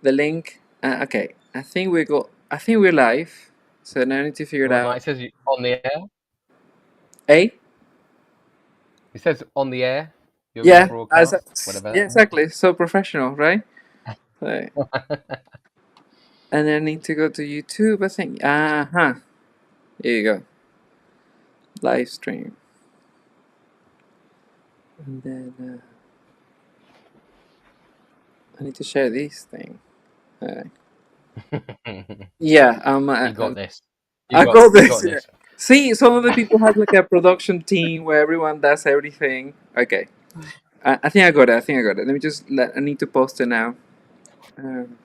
the link. Okay, I think we go. I think we're live. So now I need to figure it Well, no, out. it says on the air. A. It says on the air. You're being Yeah. broadcast. Whatever Yeah. Exactly. So professional, right? Right. that. And then I need to go to YouTube. I think. Here you go. Live stream. And then I need to share this thing. Uh, yeah. You got this. I got You got this. Yeah. this. See, some of the people have like a production team where everyone does everything. Okay. I think I got it. I think I got it. Let me just. I need to post it now. Um,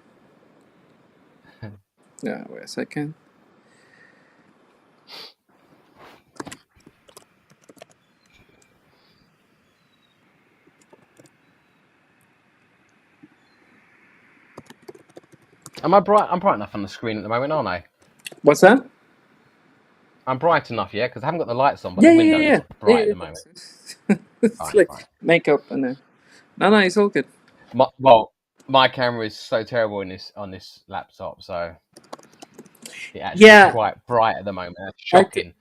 yeah. Wait a second. Am I bright? I'm bright enough on the screen at the moment, aren't I? What's that? I'm bright enough, yeah, because I haven't got the lights on, but Yeah, the yeah, window yeah, is yeah. bright at the moment. It's Fine, like fine. makeup and no, it's all good. My camera is so terrible on this laptop, so it actually is Yeah, quite bright at the moment. That's I, shocking.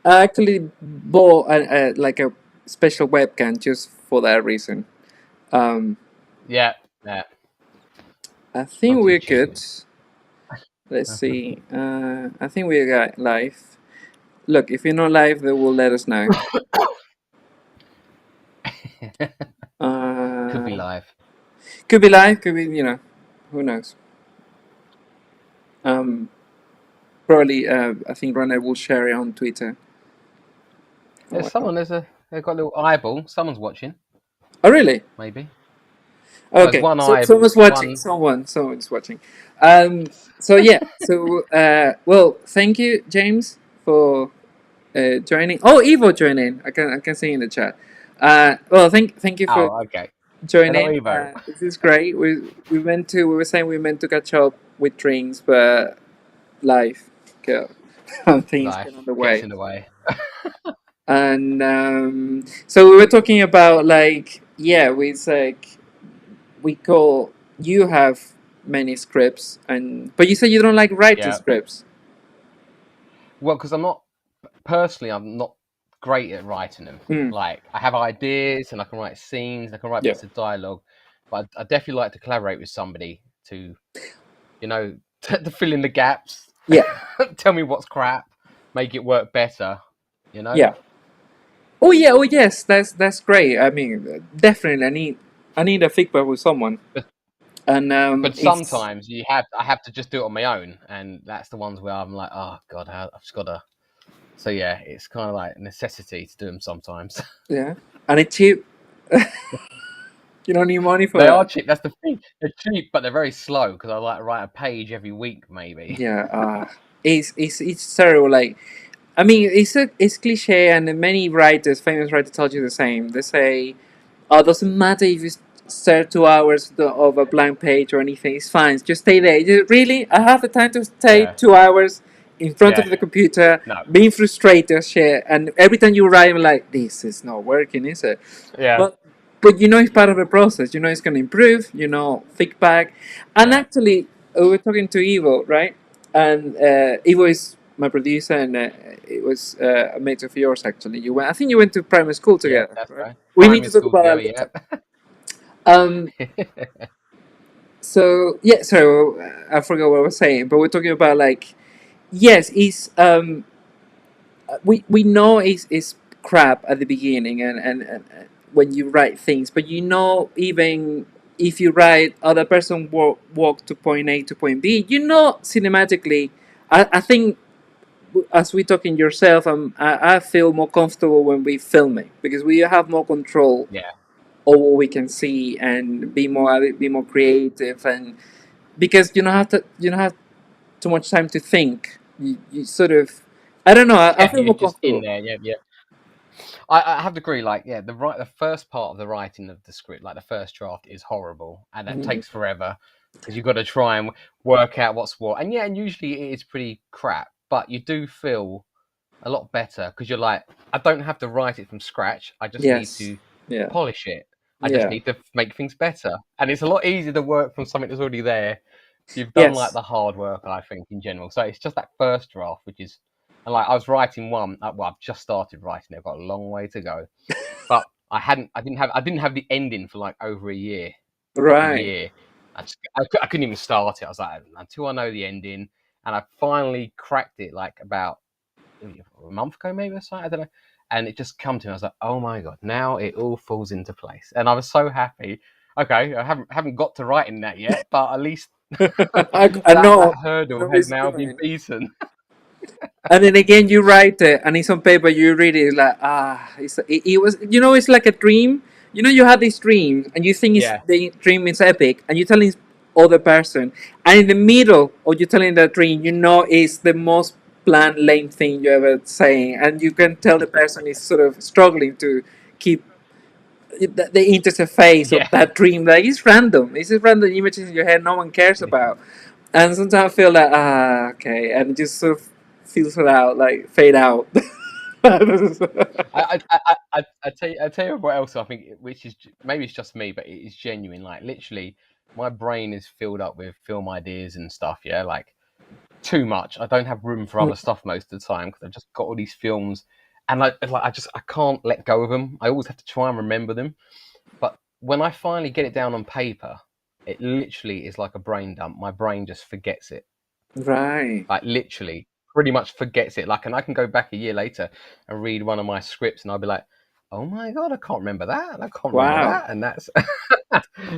I actually bought like a special webcam just for that reason. Um, Yeah, yeah. I think Not too we're good. cheap. Let's see. I think we're live. Look, if you're not live, they will let us know. Could be Uh, live. could be live, could be who knows. Um, Probably. I think Ronald will share it on Twitter or There's whatever. someone. They've got a little eyeball. Someone's watching. Oh, really? Maybe. Well, there's Okay, one so eye. someone's watching. One. Someone's watching. So yeah. So well, thank you, James, for joining. Oh, Evo joining. I can see in the chat. Well, thank you for Oh, okay. Hello, joining. Evo. This is great. We were saying we meant to catch up with drinks, but life, go, things Life get on the gets way. in the way. And so we were talking about like yeah, we call you have many scripts and but you said you don't like writing Yeah. scripts. Well, because I'm not great at writing them. Mm, Like, I have ideas and I can write scenes, I can write yeah, bits of dialogue, but I definitely like to collaborate with somebody to, to fill in the gaps, yeah, tell me what's crap, make it work better, you know? yeah. Oh yeah, oh yes, that's great. I mean, definitely, I need a feedback with someone, But, and but it's sometimes I have to just do it on my own, and that's the ones where I'm like, oh God, I've just got to. So yeah, it's kind of like a necessity to do them sometimes. yeah, and it's cheap. You don't need money for They are that. cheap. That's the thing. They're cheap, but they're very slow because I like to write a page every week, maybe. Yeah, it's terrible. Like, I mean, it's cliche, and many writers, famous writers, told you the same. They say, "Oh, doesn't matter if you stare 2 hours of a blank page or anything. It's fine. Just stay there." Really, I have the time to stay Yeah, 2 hours in front yeah. of the computer, No, being frustrated, as shit. And every time you write, I'm like, "This is not working, is it?" yeah, But it's part of the process. It's going to improve. Feedback. And yeah, actually, we were talking to Ivo, right? And Ivo is my producer, and it was a mate of yours. Actually, I think you went to primary school yeah. together, That's right? right. We need Primary to talk school about together. that Yeah, later. Um, so yeah, so I forgot what I was saying, but we're talking about like yes, it's we know it's crap at the beginning and when you write things, but even if you write other person walk to point A to point B, cinematically. I think as we talking yourself, I feel more comfortable when we film it because we have more control yeah. over what we can see and be more creative and because you don't have too much time to think. You sort of I don't know. I Yeah, feel you're more just in comfortable. there. Yeah, yeah. I have to agree. Like, yeah, the first part of the writing of the script, like the first draft, is horrible, and that Mhm. takes forever because you've got to try and work out what's what. And yeah, and usually it is pretty crap, but you do feel a lot better because you're like, I don't have to write it from scratch. I just need Yes. to Yeah. polish it. I just Yeah. need to make things better. And it's a lot easier to work from something that's already there. You've done like Yes. the hard work, I think, in general. So it's just that first draft, which is, and like I was writing one. Well, I've just started writing it. I've got a long way to go, but I didn't have the ending for like over a year, proper Right. year. I couldn't even start it. I was like, until I know the ending, and I finally cracked it like about a month ago, maybe or something. I don't know. And it just come to me. I was like, oh my god, now it all falls into place, and I was so happy. Okay, I haven't got to writing that yet, but at least I that know. I hurdle know has it's now been going. beaten. And then again, you write it, and it's on paper. You read it, it's like it was. It's like a dream. You have these dreams, and you think Yeah, the dream is epic, and you're telling other person, and in the middle of you telling that dream, it's the most bland, lame thing you ever saying, and you can tell the person is sort of struggling to keep the interface of yeah. that dream. Like it's random. It's just random images in your head no one cares about. And sometimes I feel like okay, and it just sort of filter out, like fade out. I tell you what else I think, which is maybe it's just me, but it is genuine. Like literally, my brain is filled up with film ideas and stuff. Yeah, like too much. I don't have room for other stuff most of the time because I've just got all these films, and I can't let go of them. I always have to try and remember them. But when I finally get it down on paper, it literally is like a brain dump. My brain just forgets it. Right. Like literally, pretty much forgets it. Like, and I can go back a year later and read one of my scripts, and I'll be like, "Oh my god, I can't remember that, and I can't remember Wow. that," and that's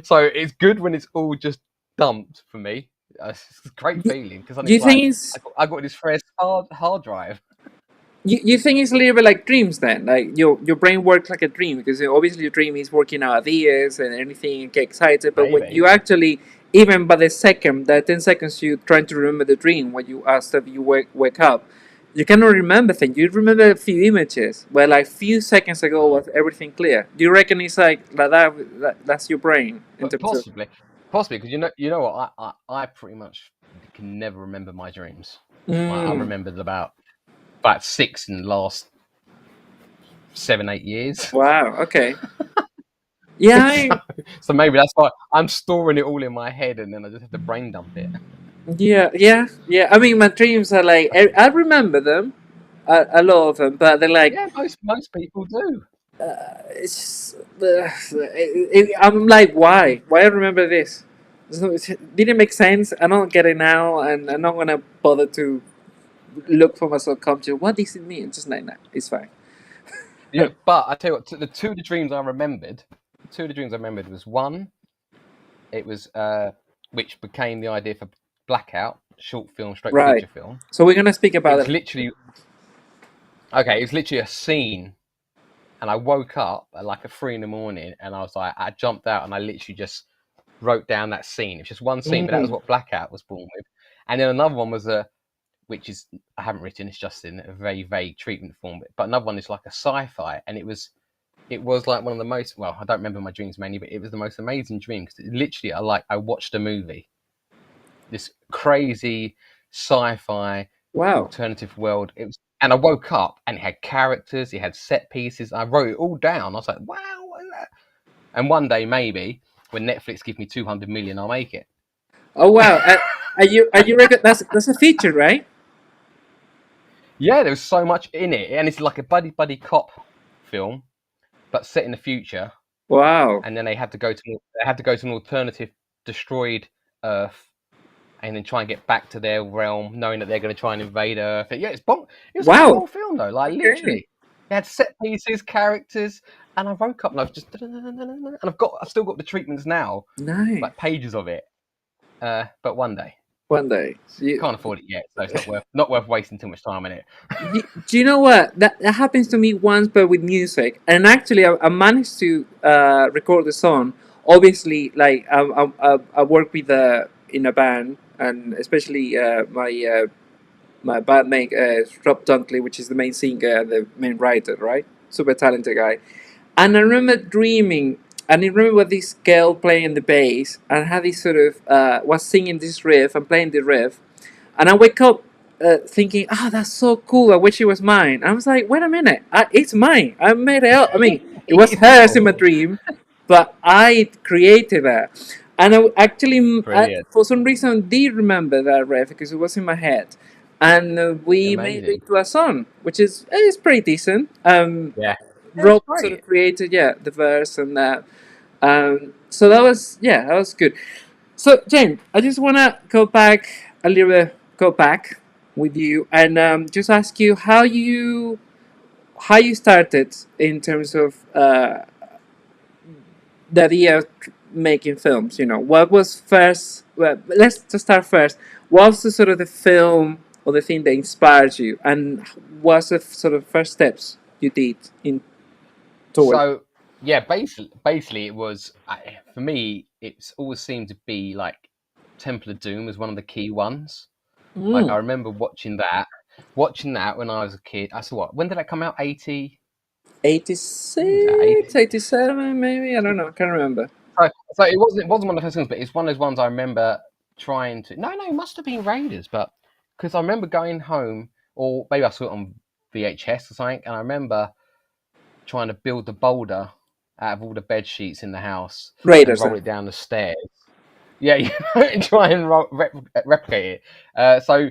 so it's good when it's all just dumped for me. It's a great Do, feeling because then do you it's like think it's I got this fresh hard drive. you think it's a little bit like dreams then? Like your brain works like a dream because obviously your dream is working out ideas and anything and get excited. But when Maybe. you actually, even by the 10 seconds you trying to remember the dream when you after you wake up, you cannot remember things. You remember a few images, where like few seconds ago Oh, was everything clear. Do you reckon it's like that's your brain in but terms of? possibly because you know what I pretty much can never remember my dreams. Like, I Mm, remembered about six in the last 7 8 years. wow. Okay. Yeah. so, so maybe that's why I'm storing it all in my head, and then I just have to brain dump it. Yeah. Yeah. Yeah. I mean, my dreams are like I remember them, a lot of them, but they're like Yeah, most people do. it's I'm like, why? Why I remember this? It didn't make sense. I don't get it now, and I'm not gonna bother to look for my subconscious. What does it mean? Just like that. It's fine. Yeah, but I tell you what, the two of the dreams I remembered, was one. It was which became the idea for Blackout, short film, straight Right. feature film. So we're gonna speak It about was it. literally okay. It was literally a scene, and I woke up at like a 3 in the morning, and I was like, I jumped out, and I literally just wrote down that scene. It was just one scene, but that was Mm. what Blackout was born with. And then another one was which is I haven't written. It's just in a very vague treatment form. But another one is like a sci-fi, and it was like one of the most, well, I don't remember my dreams mainly, but it was the most amazing dream because literally I watched a movie, this crazy sci-fi Wow. alternative world. It was, and I woke up and it had characters, it had set pieces. I wrote it all down. I was like, wow, what is that? And one day maybe when Netflix gives me 200 million, I'll make it. Oh wow. Are you reckon that's a feature, right? Yeah, there was so much in it, and it's like a buddy cop film, but set in the future. Wow. And then they had to go to an alternative destroyed Earth, and then try and get back to their realm, knowing that they're going to try and invade Earth. Yeah, it's bonk. It was a Wow. cool film though, like Okay. literally. It had set pieces, characters, and I woke up and I was just, and I've still got the treatments now, Nice. like pages of it. But one day, One day. can't afford it yet, so it's not worth wasting too much time in it. Do you know what that happens to me once, but with music? And actually, I managed to record the song. Obviously, like I work with in a band, and especially my bandmate Rob Dunkley, which is the main singer and the main writer, right? Super talented guy. And I remember dreaming, and I remember this girl playing the bass, and had this sort of was singing this riff and playing the riff, and I wake up thinking, that's so cool. I wish it was mine. I was like, wait a minute, it's mine. I made it up. I mean, it was It is hers in my yours. dream, but I created that. And actually, Brilliant. for some reason, did remember that ref because it was in my head. And we made Amazing. it to a song, which is pretty decent. Yeah. That's Rob sort great. of created, yeah, the verse and that. So that was, yeah, that was good. So Jane, I just want to go back a little bit, go back with you, and just ask you how you started in terms of the idea of making films. You know, what was first? Well, let's just start first. What was the sort of the film or the thing that inspired you, and what's the sort of first steps you did in towards? So yeah, basically it was for me. It's always seemed to be like Temple of Doom was one of the key ones. Like I Mm, remember watching that when I was a kid. I saw what? When did that come out? 80. When was that? 86, 87, maybe, I don't know, I can't remember. So it wasn't one of the first things, but it's one of those ones I remember trying to. No, it must have been Raiders, but because I remember going home, or maybe I saw it on VHS or something, and I remember trying to build the boulder out of all the bed sheets in the house and Raiders roll then. it down the stairs. Yeah, try and replicate it. So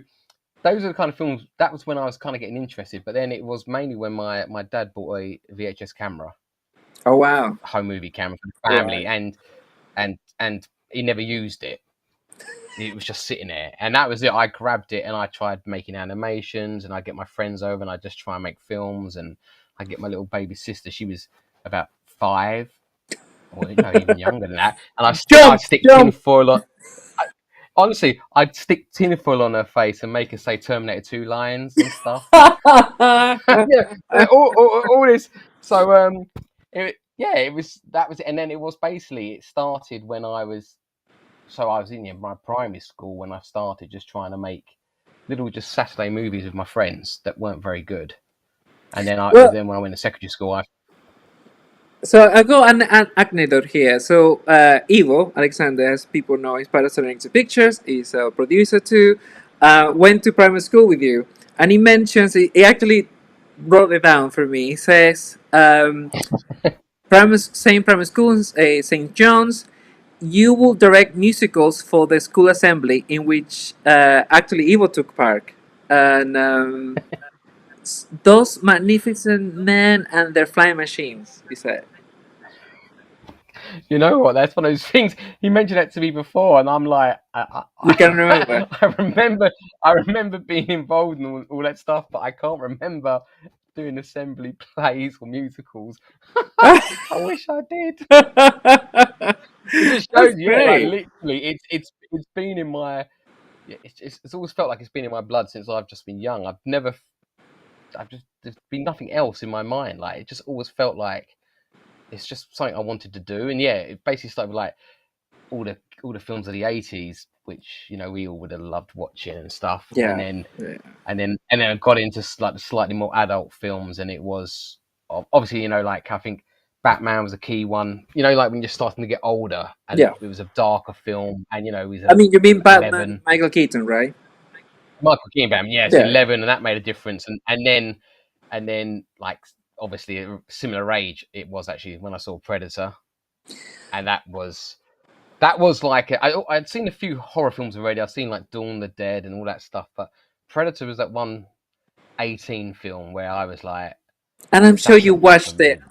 those are the kind of films. That was when I was kind of getting interested, but then it was mainly when my dad bought a VHS camera, Oh wow. home movie camera for the family, Right. and he never used it. It was just sitting there, and that was it. I grabbed it and I tried making animations, and I get my friends over and I just try and make films, and I get my little baby sister. She was about 5, or even younger than that, and I Jump, stick jump. tinfoil on. Honestly, I'd stick tinfoil on her face and make her say Terminator 2 lines and stuff. Yeah, all this. So yeah, it was that was it. And then it was basically it started when I was in my primary school when I started just trying to make little just Saturday movies with my friends that weren't very good. And then Well, when I went to secondary school, I so I got an anecdote here. So Ivo Alexander, as people know, is part of Serenity Pictures. He's a producer too. Went to primary school with you, and he mentions he actually wrote it down for me. He says same primary school, St. John's. You will direct musicals for the school assembly, in which actually Ivo took part, and those magnificent men and their flying machines. He said. you know what? That's one of those things. He mentioned that to me before, and I'm like, You can remember. I remember being involved in all that stuff, but I can't remember doing assembly plays or musicals. I wish I did. It just That's shows you, yeah, like great. literally, it's been in my, yeah, it's always felt like it's been in my blood since I've just been young. There's been nothing else in my mind. Like it just always felt like it's just something I wanted to do. And yeah, it basically started with like all the films of the 80s, which we all would have loved watching and stuff. Yeah. Yeah. And then I got into like the slightly more adult films, and it was obviously like I think Batman was a key one. Like when you're starting to get older, and Yeah. it was a darker film, and it was I mean, you mean Batman, 11. Michael Keaton, right? Michael Keaton Batman, yeah, so Yeah. 11, and that made a difference. And then like obviously a similar age, it was actually when I saw Predator, and that was like I'd seen a few horror films already. I've seen like Dawn of the Dead and all that stuff, but Predator was that one 18 film where I was like, And I'm sure that's you not one for watched it me.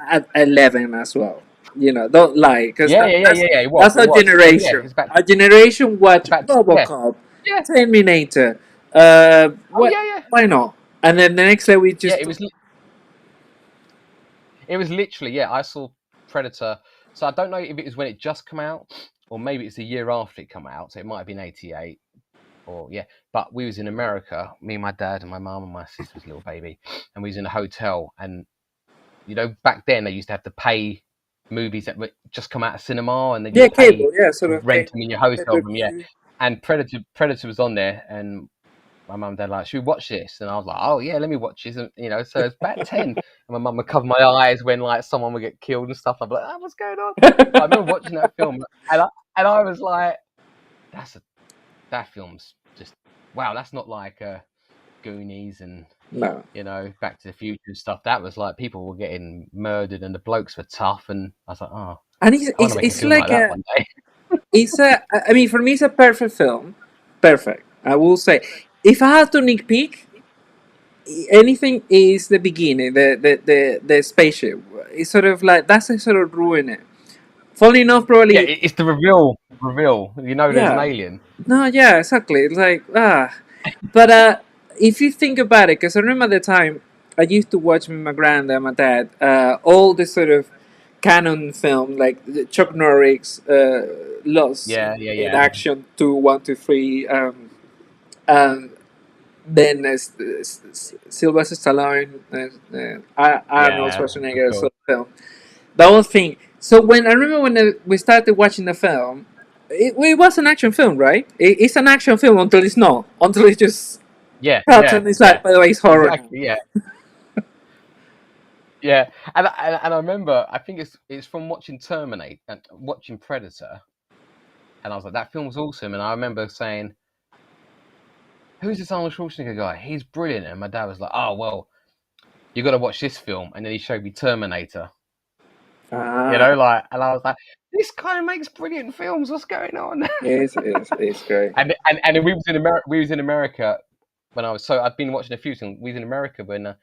at 11 as well. Don't lie, because Yeah, yeah, yeah, yeah, yeah. It was, that's it our was. Yeah, generation. it's about, Our generation it's watch about, yeah, RoboCop, yeah. Terminator. Oh What? yeah, yeah, Why not? And then the next day we yeah. just It was literally, yeah. I saw Predator, so I don't know if it was when it just come out or maybe it's a year after it come out. So it might have been 88 or yeah. But we was in America, me and my dad and my mum and my sister's little baby, and we was in a hotel. And back then they used to have to pay movies that just come out of cinema, and then yeah, you'd pay cable, yeah, sort to of rent them in your hotel room. Yeah, pay-per-view. and Predator was on there, and my mum and dad like, should we watch this? And I was like, oh yeah, let me watch this. And, so it's about 10, and my mum would cover my eyes when like someone would get killed and stuff. I'd be like, oh, what's going on? But I remember watching that film, and I was like, that film's just wow. That's not like Goonies and No. Back to the Future and stuff. That was like people were getting murdered and the blokes were tough, and I was like, oh. And I want to make a it's film like like that a one day. it's a I mean, for me, it's a perfect film. Perfect. I will say, if I have to nitpick, anything is the beginning, the spaceship. It's sort of like that's a sort of ruin it. Falling off, Yeah, probably. it's the reveal. Reveal. You know, there's an Yeah. alien. No, yeah, exactly. It's like but if you think about it, because I remember the time I used to watch with my grand and my dad all the sort of canon film like the Chuck Norris, Lost Yeah, yeah, in yeah, Action 2, 1, 2, 3, um, then Sylvester Stallone, Arnold yeah. Of Schwarzenegger course. sort of film. The whole thing. So when I remember when we started watching the film, it was an action film, right? It's an action film until it's not. Until it just Yeah, cuts yeah, and it's yeah. like, by the way, it's horror now. Exactly. Yeah, yeah. And I remember, I think it's from watching Terminator and watching Predator, and I was like, that film's awesome. And I remember saying, "Who's this Arnold Schwarzenegger guy? He's brilliant." And my dad was like, "Oh well, you got to watch this film." And then he showed me Terminator. You Ah, know, like, and I was like, "This guy makes brilliant films. What's going on?" it's great. And we was in America. We was in America when I was I'd been watching a few things. We was in America when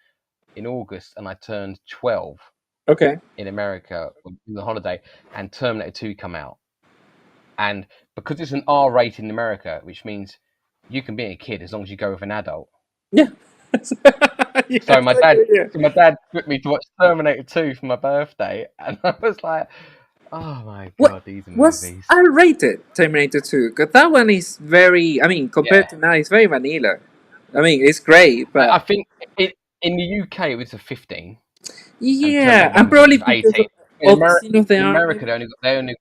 in August, and I turned 12 Okay. in America on the holiday, and Terminator 2 come out. And because it's an R rated in America, which means you can be a kid as long as you go with an adult. Yeah. Yeah, So exactly, yeah. my dad took me to watch Terminator 2 for my birthday, and I was like, "Oh my What god, these was movies!" R-rated Terminator 2? Because that one is very, I mean, Yeah, compared to now, it's very vanilla. I mean, it's great, but I think in the UK it was a 15, and yeah, Terminator and 1 probably was because 18. In of the America, scene of the in army. America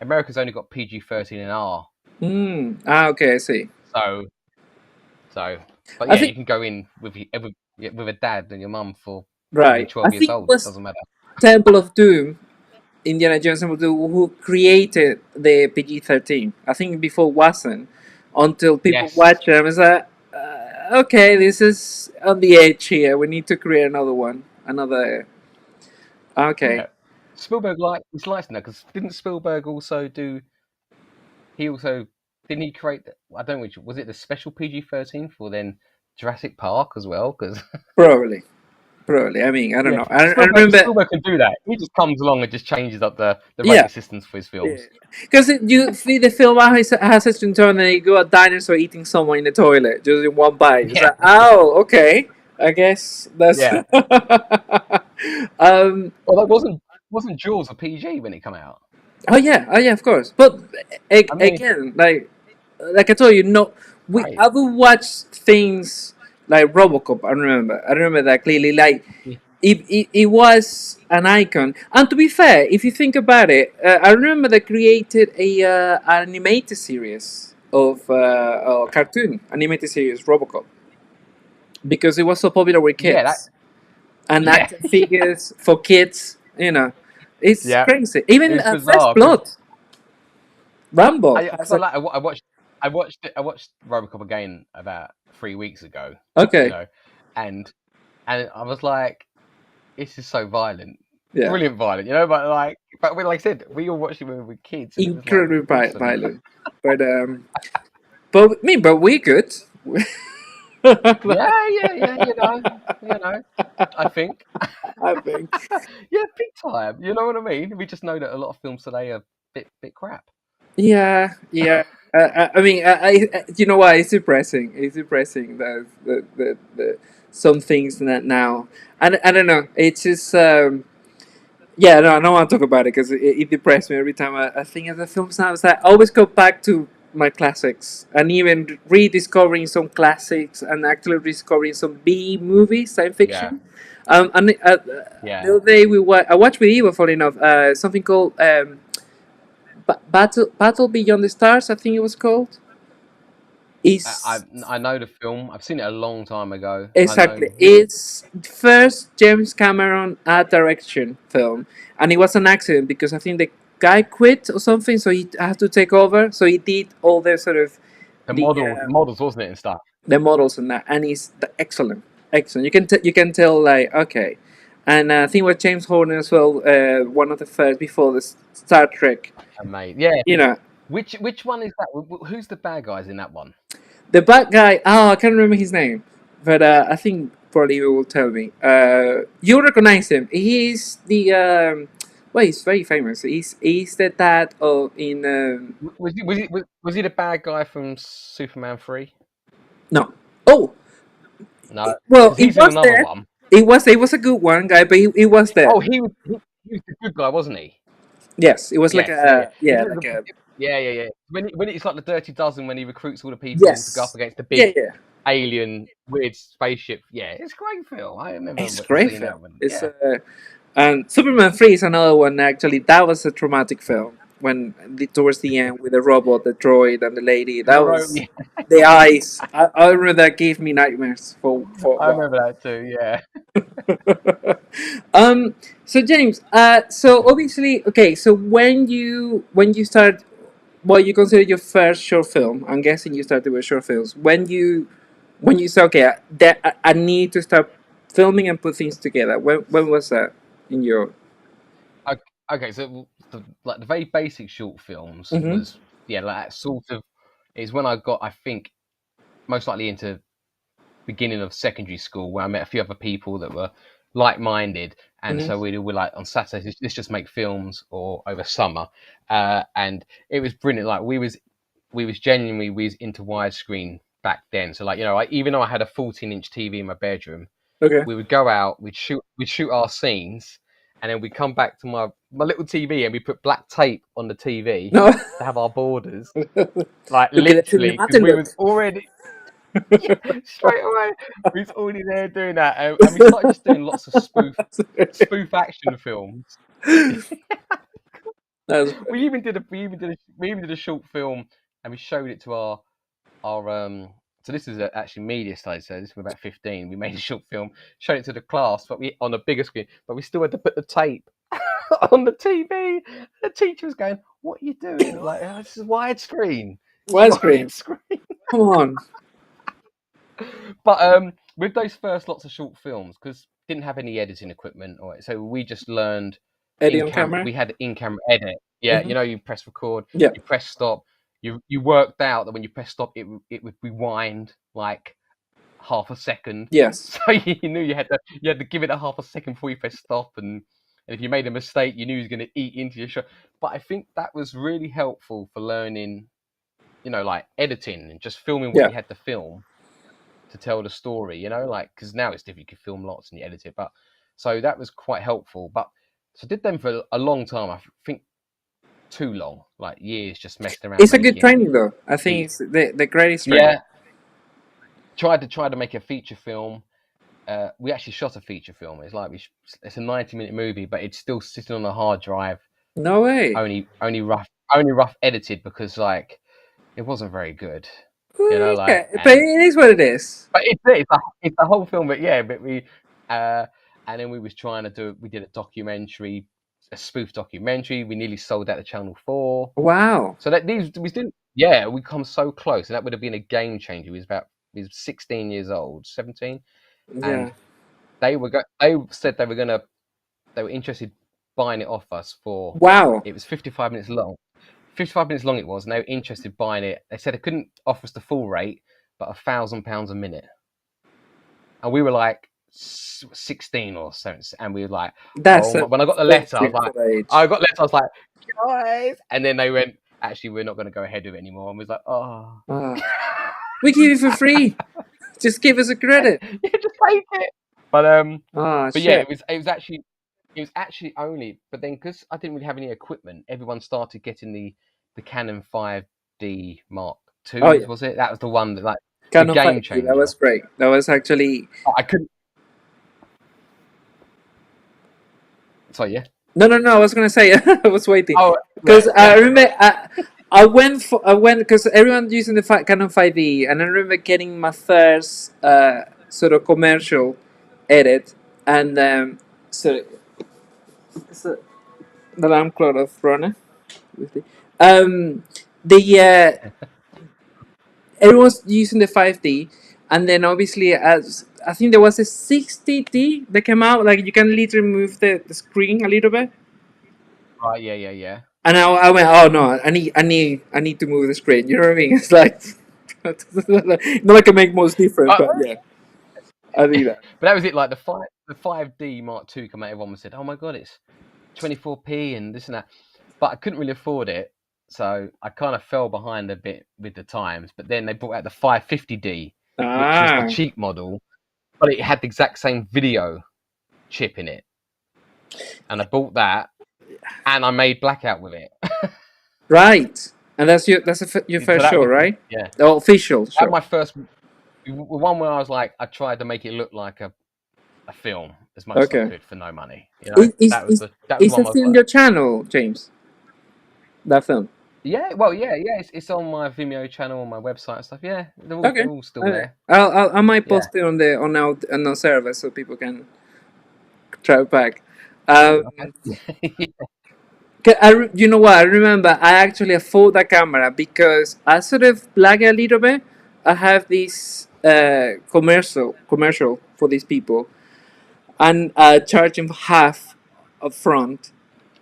America's only got PG-13 and R. Okay, I see. So so, but I yeah, think you can go in with a dad and your mum for till you're right. I 12 years think it old. was Doesn't matter. Temple of Doom, Indiana Jones Temple of Doom, who created the PG-13. I think before wasn't until people Yes. watch them. It's like, okay, this is on the edge here. We need to create another one, another. Okay, Yeah. Spielberg he's likes now because didn't Spielberg also do? He also didn't he create? I don't know which was it the special PG-13 for then Jurassic Park as well? Because probably, probably. I mean, I don't yeah, know. I remember. Spielberg can do that. He just comes along and just changes up the Yeah, rating systems for his yeah. films. Because you see the film has such a tone and you go a dinosaur eating someone in the toilet just in one bite. It's Yeah, like, oh, okay. I guess that's. yeah. um. Well, that wasn't Jaws a PG when it came out. Oh yeah, of course. But I mean, again, like I told you, no, we right. I would watch things like RoboCop. I remember that clearly. Like Yeah. it was an icon. And to be fair, if you think about it, I remember they created an animated series of a cartoon animated series RoboCop because it was so popular with Yeah, that. kids and Yeah, action figures for kids. It's yeah. crazy. It Even was First bizarre because Blood, Rambo. because I like I watched RoboCop again about 3 weeks ago. You Okay, know, and I was like, this is so violent, yeah, brilliant violent. You know, but like I said, we all watched it when we were kids, and it was like incredibly awesome. violent, but we good. Yeah, yeah, yeah. You know. I think, I think. yeah, big time. You know what I mean? We just know that a lot of films today are bit crap. Yeah, yeah. I mean, you know what? It's depressing. It's depressing that the some things that now. I don't know. It's just yeah. No, I don't want to talk about it because it depresses me every time I think of the films now. It's like I always go back to my classics and even rediscovering some classics and actually rediscovering some B movies, science Yeah, fiction. And yeah. the other day I watched with Eva, funny enough, something called Battle Beyond the Stars, I think it was called. I Is I know the film. I've seen it a long time ago. I exactly know. it's first James Cameron art direction film, and it was an accident because I think the guy quit or something, so he had to take over. So he did all the sort of The the models, wasn't it, and stuff. the models and that, and excellent, excellent. You can tell like okay. and I think it was James Horner as well. One of the first before the Star Trek. Mate, yeah. You know, Which one is that? Who's the bad guys in that one? the bad guy. Oh, I can't remember his name, but I think probably you will tell me. You'll recognize him. He's the. Well, he's very famous. He's the dad of in. Was he the bad guy from Superman 3? No. Oh, No, well, because it he's in was another there. one. It was a good one, guy, but it was there. Oh, he was the good guy, wasn't he? Yes, it was like Yes, a yeah. like a Yeah. When it's like the Dirty Dozen, when he recruits all the people to go up yes. against the Yeah, big yeah. alien weird spaceship. Yeah, it's a great film. I remember It's a great seeing film. that one. It's Yeah. and Superman 3 is another one. Actually, that was a traumatic film when towards the end with the robot, the droid, and the lady. That was Yeah, the eyes. I remember that gave me nightmares for a I while. remember that too. Yeah. So James, so obviously, okay. So when you start, what you consider your first short film? I'm guessing you started with short films. When you say, okay, that I need to start filming and put things together. When was that in your? Okay, so the very basic short films Mm-hmm. was like that sort of is when I got, I think, most likely into beginning of secondary school, where I met a few other people that were like-minded, and Mm-hmm. so we were like on Saturdays, let's just make films, or over summer, and it was brilliant. Like we was genuinely we was into widescreen back then. So like even though I had a 14-inch TV in my bedroom, Okay. we would go out, we'd shoot our scenes, and then we'd come back to my little TV, and we put black tape on the TV No. to have our borders, like To get a literally, because cinematic we was look. already straight away. We was already there doing that, and we started just doing lots of spoof action films. That was We even did a short film, and we showed it to our. So this is actually media studies. So this was about 15. We made a short film, showed it to the class, but we on a bigger screen. But we still had to put the tape on the TV. The teacher was going, "What are you doing? Like, this is widescreen. It's widescreen. widescreen." Come on. But with those first lots of short films, because didn't have any editing equipment, so we just learned Eddie in on camera. camera. We had in-camera edit. Yeah, Mm-hmm. you press record, Yeah. you press stop. You worked out that when you press stop, it would rewind like half a second. Yes. So you knew you had to give it a half a second before you press stop, and if you made a mistake, you knew he was going to eat into your shot. But I think that was really helpful for learning, like editing and just filming what Yeah. you had to film to tell the story, like, because now it's different, you can film lots and you edit it, but so that was quite helpful. But so I did them for a long time. I think too long, like years, just messed around. It's a good training, though. I think it's the greatest training. Yeah. Tried to make a feature film. We actually shot a feature film. It's like it's a 90-minute movie, but it's still sitting on a hard drive. No way. Only rough edited, because like it wasn't very good. Yeah, but it is what it is. But it's the whole film. But yeah, but we and then we did a documentary, a spoof documentary. We nearly sold that to Channel 4. Wow. So that we didn't. Yeah, we come so close, and that would have been a game changer. He was 16 years old, 17, Yeah. and they said they were interested buying it off us for. Wow. It was 55 minutes long. 55 minutes long it was, and they were interested buying it. They said they couldn't offer us the full rate, but £1,000 a minute. And we were like 16 or so, and we were like, when I got the letter, I was like, guys, and then they went, actually, we're not going to go ahead with it anymore. And we was like, oh. We give it for free. Just give us a credit. Yeah, just take it. But shit. yeah, it was actually only, but then because I didn't really have any equipment, everyone started getting the Canon 5D Mark II. Oh, yeah. Was it? That was the one that like Canon the game 5D, changer. that was great. That was actually. I couldn't. Sorry, yeah. No. I was gonna say I was waiting Oh, because I remember I went because everyone using the Canon 5D, and I remember getting my first sort of commercial edit, and so the alarm clock of runner. The everyone's using the 5D, And then obviously, as I think there was a 60D that came out, like you can literally move the screen a little bit. Right, yeah. And I went, oh no, I need to move the screen. You know what I mean? It's like not like it make most difference, Uh, but yeah, I think that. but that was it. Like the 5D Mark II came out. Everyone said, "Oh my god, it's 24p and this and that," but I couldn't really afford it, so I kind of fell behind a bit with the times. But then they brought out the 550D, which was the Ah, cheap model, but it had the exact same video chip in it, and I bought that, and I made Blackout with it. right. And your So first that show, was right? yeah, The official that was show. my first one where I was like, I tried to make it look like a film as much as I Okay. could for no money. You know, Is is is, that was is one it I was still on like, your channel, James? That film. yeah, well, yeah. It's on my Vimeo channel, on my website and stuff. Yeah, Okay. they're all still Okay. there. I might Yeah. post it on the on our server so people can try it back. Um, Okay. you know what? I remember I actually afford that camera because I sort of lag a little bit. I have this commercial for these people, and I charge them half up front,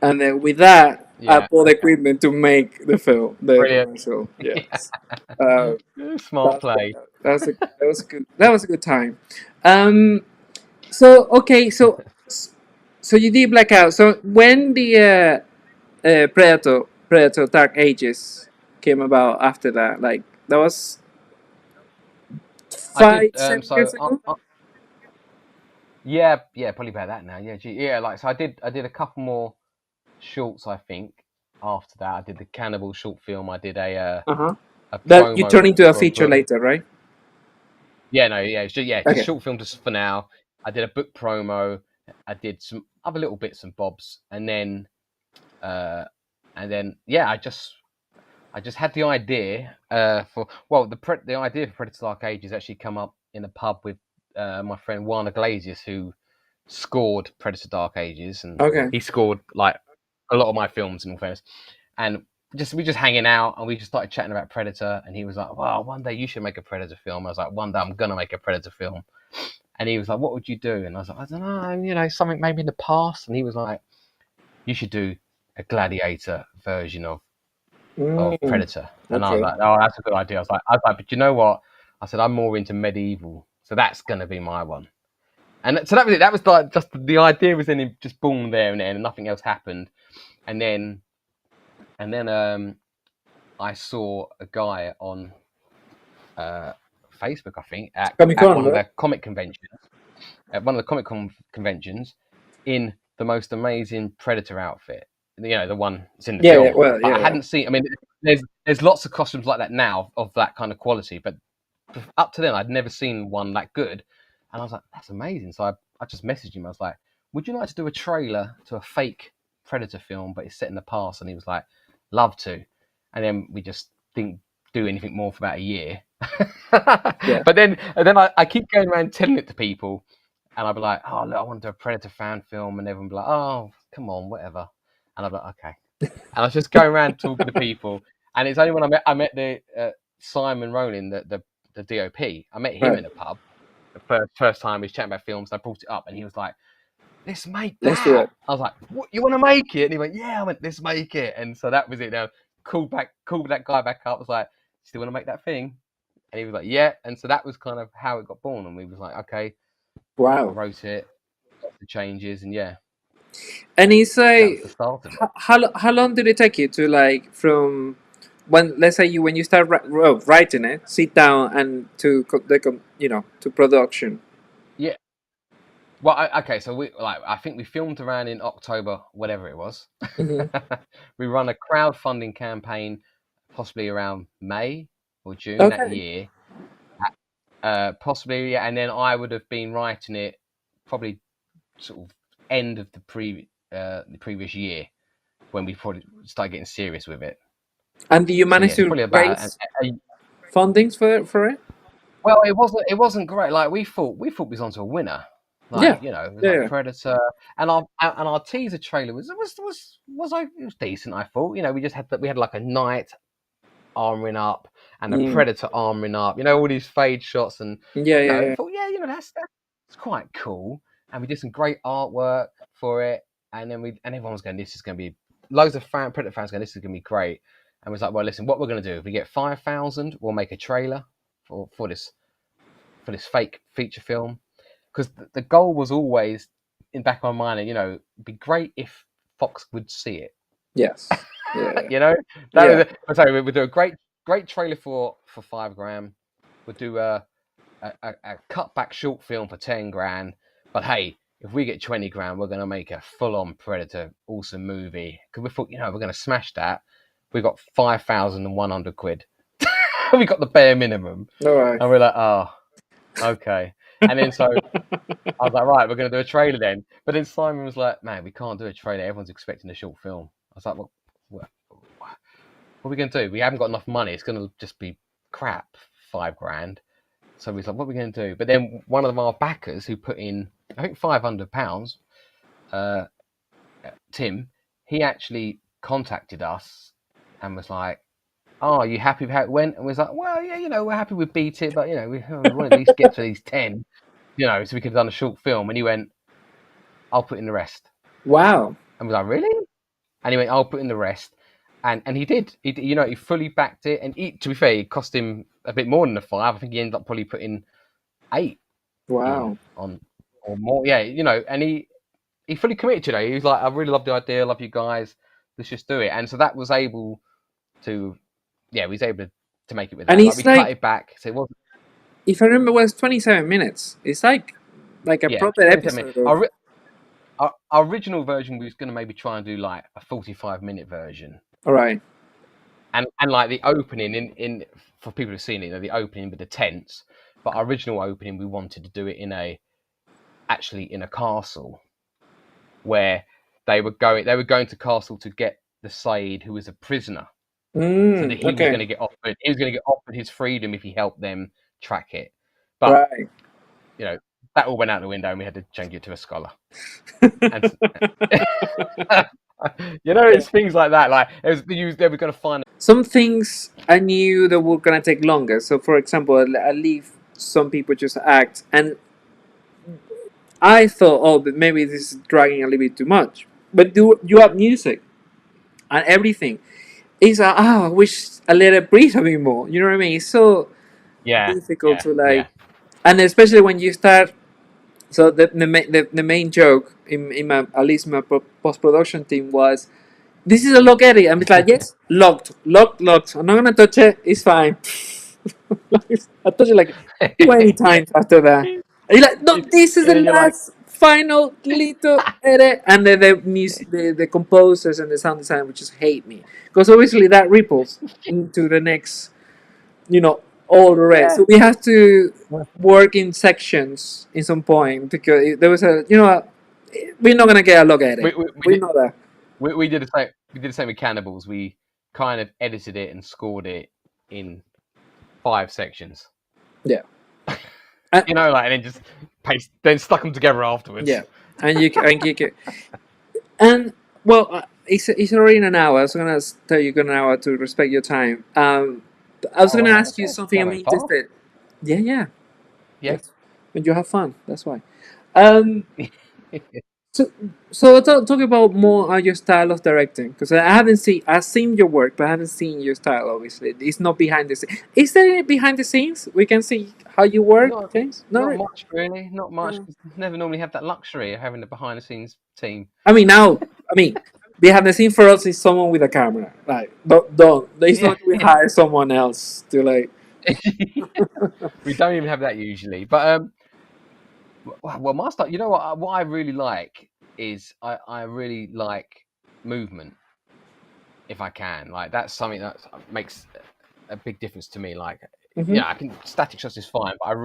and then with that I Yeah. bought equipment to make the film, the Brilliant. commercial. Yes, uh, Smart play. that was a good time. Um, so okay, so you did Blackout. So when the Predator Dark Ages came about after that, like that was I did 5 7 years ago. yeah, probably about that now. Yeah, yeah. Like so, I did a couple more shorts. I think after that, I did the Cannibal short film. I did Uh huh. a That you turn promo into a for a feature book. later, right? Yeah, no, yeah, it's a Okay. short film just for now. I did a book promo. I did some other little bits and bobs, uh, and then yeah, I just had the idea for well, the idea for Predator Dark Ages actually come up in a pub with my friend Warner Glazius, who scored Predator Dark Ages, and Okay. he scored like a lot of my films in all fairness. And we just hanging out, and we just started chatting about Predator, and he was like, "Well, one day you should make a Predator film." I was like, "One day I'm gonna make a Predator film." And he was like, "What would you do?" And I was like, "I don't know, you know, something maybe in the past." And he was like, "You should do a Gladiator version of Mm, Predator." And I was okay. like, "Oh, that's a good idea." I was like, "But you know what?" I said, "I'm more into medieval, so that's gonna be my one." And so that was it. That was like just the idea was then just boom there and then, and nothing else happened. And then I saw a guy on Facebook, I think, Comic at Con, one of right? the comic conventions, at one of the Comic Con conventions, in the most amazing Predator outfit. You know, the one that's in the Yeah, yeah. film. Well, But yeah, I yeah. hadn't seen. I mean, there's lots of costumes like that now of that kind of quality, but up to then I'd never seen one that good. And I was like, that's amazing. So I just messaged him. I was like, would you like to do a trailer to a fake Predator film, but it's set in the past? And he was like, love to. And then we just didn't do anything more for about a year. Yeah. But then, I keep going around telling it to people, and I'll be like, oh, look, I want to do a Predator fan film. And everyone will be like, oh, come on, whatever. And I'll be like, okay. And I was just going around talking to people. And it's only when I met the Simon Rowling, the DOP. I met him Right. in a pub the first time we was chatting about films. And I brought it up, and he was like, "Let's make Let's do that." it. I was like, "What? You want to make it?" And he went, "Yeah." I went, "Let's make it." And so that was it. Now called that guy back up. I was like, "Still want to make that thing?" And he was like, "Yeah." And so that was kind of how it got born. And we was like, "Okay." I Wow. wrote it, the changes, and yeah, And it's that was like, the start of it. how long did it take you to like from when, let's say, when you start writing it, sit down and to to production. Yeah. Well, okay, so I think we filmed around in October, whatever it was. Hmm. We run a crowdfunding campaign, possibly around May or June that Okay. year, possibly, yeah. And then I would have been writing it probably sort of end of the previous year when we probably started getting serious with it. And do you So manage yeah, it's to probably about raise fundings for it? well, it wasn't great. Like we thought we was onto a winner. Like Yeah. you know, it was like Yeah. Predator, and our teaser trailer was like it was decent. I thought, you know, we had like a knight armoring up, and the Predator armoring up, all these fade shots, and I thought, that's quite cool. And we did some great artwork for it, and everyone was going, this is going to be loads of Predator fans going, this is going to be great. And was like, well, listen, what we're going to do, if we get 5,000, we'll make a trailer for this fake feature film, because the goal was always in the back of my mind, and it'd be great if Fox would see it. Yes. Was we'll do a great trailer for $5,000. We'll do a cut back short film for $10,000. But hey, if we get $20,000, we're gonna make a full on Predator awesome movie. Because we thought, we're gonna smash that. We got 5,100 quid. We got the bare minimum. All right. And we're like, oh, okay. And then so I was like, right, we're going to do a trailer then. But then Simon was like, man, we can't do a trailer. Everyone's expecting a short film. I was like, well, what are we going to do? We haven't got enough money. It's going to just be crap, $5,000. So we was like, what are we going to do? But then one of our backers who put in, I think £500, Tim, he actually contacted us and was like, oh, are you happy with how it went? And we was like, well, yeah, we're happy with beat it, but, we want to at least get to these 10, so we could have done a short film. And he went, I'll put in the rest. Wow. And we was like, really? And he went, I'll put in the rest. And he did. He fully backed it. And to be fair, it cost him a bit more than the 5. I think he ended up probably putting 8. Wow. On or more. Yeah, and he fully committed to it. He was like, I really love the idea. I love you guys. Let's just do it. And so that was able to... Yeah, we was able to make it with that. And we cut it back. So it wasn't. If I remember, it was 27 minutes. It's like a proper episode. Our original version, we was going to maybe try and do like a 45-minute version. All right. And like the opening in for people who've seen it, the opening with the tents. But our original opening, we wanted to do it in a castle, where they were going to castle to get the Said, who was a prisoner. So that he was going to get offered. He was going to get offered his freedom if he helped them track it. But that all went out the window, and we had to change it to a scholar. It's things like that. Like they were going to find some things I knew that were going to take longer. So, for example, I leave some people just act, and I thought, but maybe this is dragging a little bit too much. But you have music and everything. It's I wish I let it breathe a bit more. You know what I mean? It's so difficult to and especially when you start. So the main joke in my at least my post production team was, this is a log edit. And it's like, yes, locked. I'm not gonna touch it. It's fine. I touched it like 20 times after that. And you're like, no, this is the last final little edit. And then the composers and the sound design would just hate me, because obviously that ripples into the next, all the rest. So we have to work in sections in some point, because there was we're not gonna get a log edit. We know that. We did the same. We did the same with Cannibals. We kind of edited it and scored it in 5 sections. Yeah. And then just then stuck them together afterwards. Yeah, and you can, and well, it's already in an hour. I was gonna tell you an hour to respect your time. I was gonna ask you something I'm interested. Yeah. When you have fun, that's why. So talk about more your style of directing, because I've seen your work, but I haven't seen your style. Obviously, it's not behind the scenes. Is there any behind the scenes we can see how you work? Things? Not much, really. Not much. Never normally have that luxury of having a behind the scenes team. Behind the scene for us is someone with a camera. Like, don't. It's not we hire someone else to like. We don't even have that usually, but well, my style. You know what I really like is I really like movement. If I can, like, that's something that makes a big difference to me. Like, I can static shots is fine, but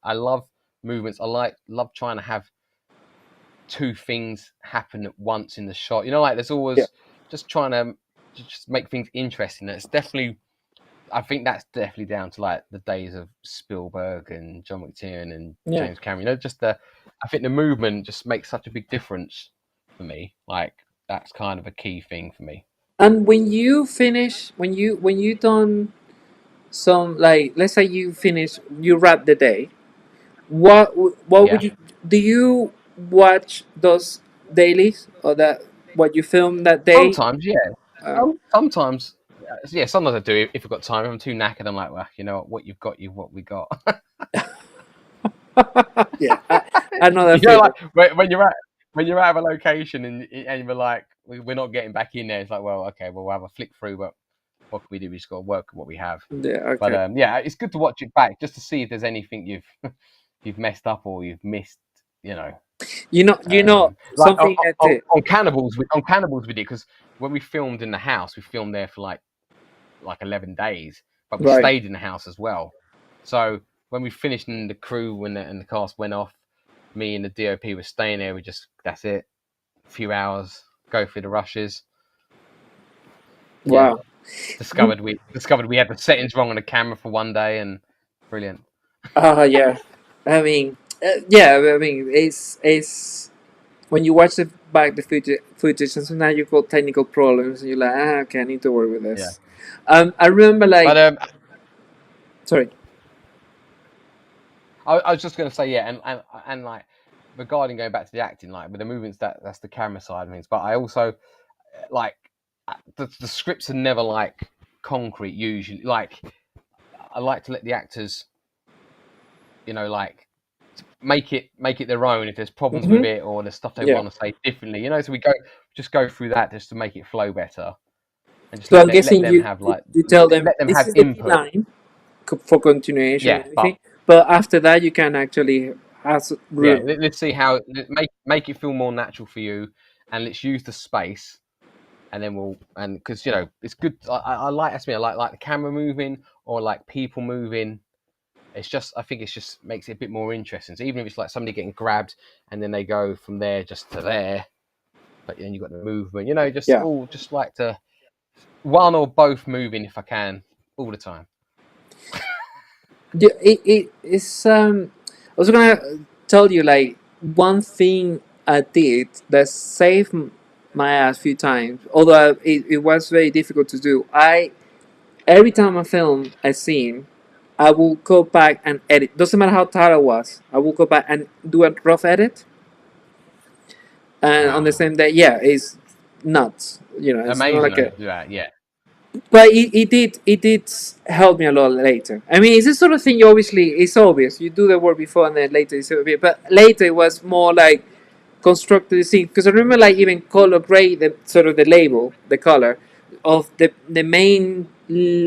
I love movements. I love trying to have 2 things happen at once in the shot. Like there's always just trying to just make things interesting. I think that's definitely down to like the days of Spielberg and John McTiernan and James Cameron. I think the movement just makes such a big difference for me. Like, that's kind of a key thing for me. And when you finish, when you done some, like, let's say you finish, you wrap the day. What would Yeah. you do? You watch those dailies or that what you film that day? Sometimes, yeah. Uh, Sometimes, yeah. Sometimes I do if I've got time. If I'm too knackered, I'm like, well, you know what you've got, you've what we got. yeah, I know that You know, feeling. like when you're out of a location and you're like, we're not getting back in there. It's like, well, okay, well, we'll have a flick through, but what can we do? We just got to work with what we have. Yeah, But okay. yeah, it's good to watch it back just to see if there's anything you've messed up or you've missed. You know, You know like something I did. on Cannibals, on Cannibals we did because when we filmed in the house, we filmed there for like 11 days, but we Right. stayed in the house as well. So when we finished and the crew and the cast went off, me and the DOP were staying there. We just that's it, a few hours, go through the rushes. Yeah, Wow. discovered we had the settings wrong on the camera for one day, and brilliant. Yeah. I mean, yeah. I mean, it's when you watch the footage, and sometimes you got technical problems, and you're like, okay, I need to work with Yeah, this. I remember, but like, sorry. I was just going to say, yeah, and like regarding going back to the acting, like with the movements, that's the camera side of things. But I also like the scripts are never like concrete. Usually, like I like to let the actors, like make it their own. If there's problems Hmm. with it or there's stuff they Yeah. want to say differently, so we go through that just to make it flow better and just So let I'm let, let guessing them you have like you tell them let them this have is the key input. line for continuation and Yeah, but everything, but after that you can actually have yeah, room. let's see how make it feel more natural for you, and let's use the space, and then we'll and because it's good. I like that's me. I like the camera moving or like people moving. It's just I think it's just makes it a bit more interesting. So even if it's like somebody getting grabbed and then they go from there just to there, but then you got the movement. Yeah. Just like to one or both moving if I can all the time. It's I was gonna tell you, like, one thing I did that saved my ass a few times, although it was very difficult to do. I Every time I film a scene, I will go back and edit. Doesn't matter how tired I was, I will go back and do a rough edit, and on the Wow, same day, yeah, it's nuts. It's not amazing like though a. to do that. Yeah, But it did help me a lot later. I mean, it's this sort of thing. It's obvious. You do the work before, and then later it's a bit. But later it was more like constructed the scene, because I remember, like, even color grade, the sort of the label, the color of the main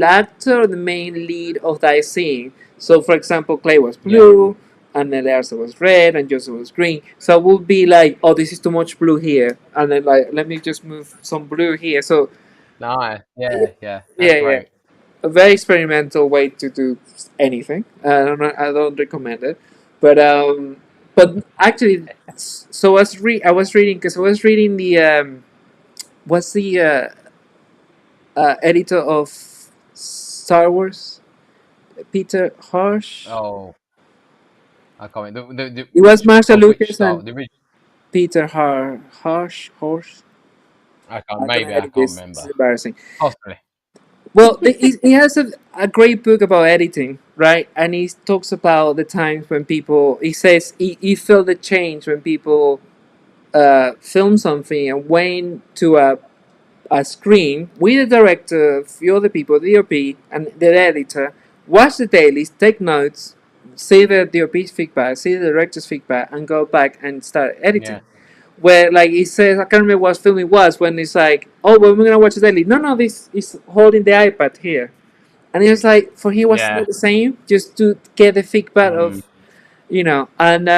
actor, the main lead of that scene. So, for example, Clay was yeah, blue, and then Elsa was red, and Joseph was green. So it would be like, oh, this is too much blue here, and then, like, let me just move some blue here. So nice. yeah, Yeah, that's yeah, great. a very experimental way to do anything. I don't recommend it, but actually, so I was reading, because I was reading the what's the editor of Star Wars, Peter Harsh. Oh, I can't remember It was Marshall which Lucas start and the original. Peter Harsh. Horse. I can't I'm gonna maybe I edit can't this. This is remember. embarrassing. Possibly. Well, he has a great book about editing, right? And he talks about the times when people. He says he felt the change when people film something and went to a screen with the director, a few other people, the DOP, and the editor, watch the dailies, take notes, see the DOP's feedback, see the director's feedback, and go back and start editing. Yeah, Where, like, he says, I can't remember what film it was, when it's like, oh, well, we're gonna watch the daily. No, no, this is holding the iPad here. And it was like, for him, it was yeah. not the same, just to get the feedback Mm, and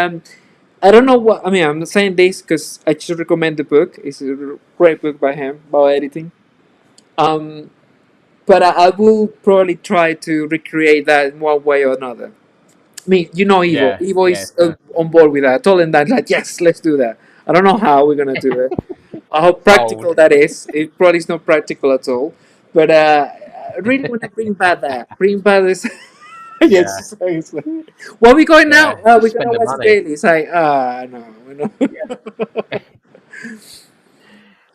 I don't know what I mean. I'm not saying this because I just recommend the book. It's a great book by him about editing. Um, but I will probably try to recreate that in one way or another. I mean, Evo. yeah, Evo yeah. is on board with that. I told him that, like, yes, let's do that. I don't know how we're gonna do it. How Sold. practical that is. It probably is not practical at all. But I really want to bring back that. Bring back this. Yeah, Yes. Where are we going now? yeah. We're Just gonna spend the watch the money. daily. It's like, no, we're Yeah. not.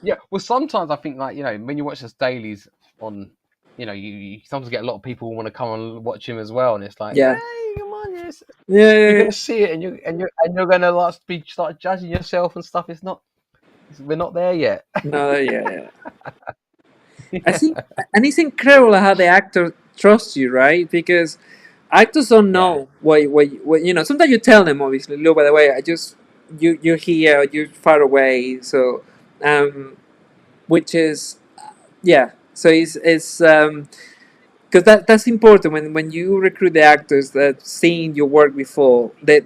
Yeah. Well, sometimes I think like when you watch those dailies on you sometimes get a lot of people who want to come and watch him as well, and it's like, Yeah. hey, come on, yes, Yeah, you're yeah, gonna see it, and you're gonna like start judging yourself and stuff. We're not there yet. yeah. No, yeah, yeah. I think, and it's incredible how the actor trusts you, right? Because actors don't Yeah, know what you know. Sometimes you tell them, obviously, look, by the way, I just you're here, you're far away, so which is yeah. So it's because that's important when you recruit the actors that seen your work before. They